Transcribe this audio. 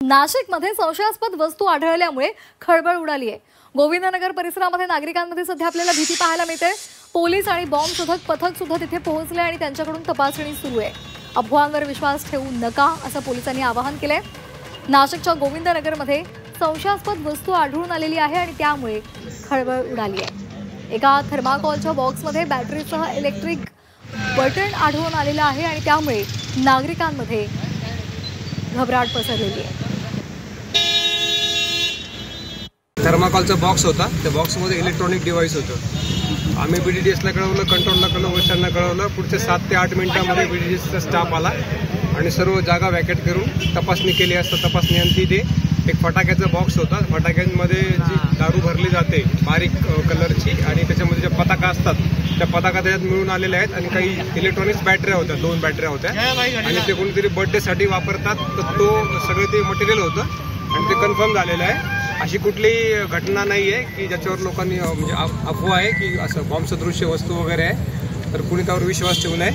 नाशिकमध्ये संशयास्पद वस्तू आढळल्यामुळे खळबळ उडाली आहे। गोविंदनगर परिसरामध्ये नागरिकांमध्ये सध्या आपल्याला भीती पाहायला मिळते। पोलीस आणि बॉम्ब शोधक पथक सुद्धा तिथे पोहोचले आणि त्यांच्याकडून तपासणी सुरू आहे। अफवांवर विश्वास ठेवू नका असं पोलिसांनी आवाहन केलंय। नाशिकच्या गोविंदनगरमध्ये संशयास्पद वस्तू आढळून आलेली आहे आणि त्यामुळे खळबळ उडाली आहे। एका थर्माकोलच्या बॉक्समध्ये बॅटरीसह इलेक्ट्रिक बटन आढळून आलेलं आहे आणि त्यामुळे नागरिकांमध्ये घबराट पसरलेली आहे। थर्माकोलचा बॉक्स होता, त्या बॉक्समध्ये इलेक्ट्रॉनिक डिव्हाइस होतं। आम्ही BDDSला कळवलं, कंट्रोलला कळवलं, वरिष्ठांना कळवलं। पुढचे 7 ते 8 मिनिटांमध्ये BDDSचा स्टाफ आला आणि सर्व जागा वॅकेट करून तपासणी केली असता तपासणीअंती ते एक फटाक्याचा बॉक्स होता। फटाक्यांमध्ये जी दारू भरली जाते बारीक कलरची आणि त्याच्यामध्ये ज्या पताका असतात त्या पताका त्याच्यात मिळून आलेल्या आहेत आणि काही इलेक्ट्रॉनिक्स बॅटऱ्या होत्या, 2 बॅटऱ्या होत्या आणि ते कोणीतरी बर्थडेसाठी वापरतात, तर तो सगळे ते मटेरियल होतं आणि ते कन्फर्म झालेलं आहे। अशी कुठलीही घटना नाही आहे की ज्याच्यावर लोकांनी म्हणजे अफवा आहे की असं बॉम्ब सदृश्य वस्तू वगैरे आहे, तर कुणी त्यावर विश्वास ठेवू नये।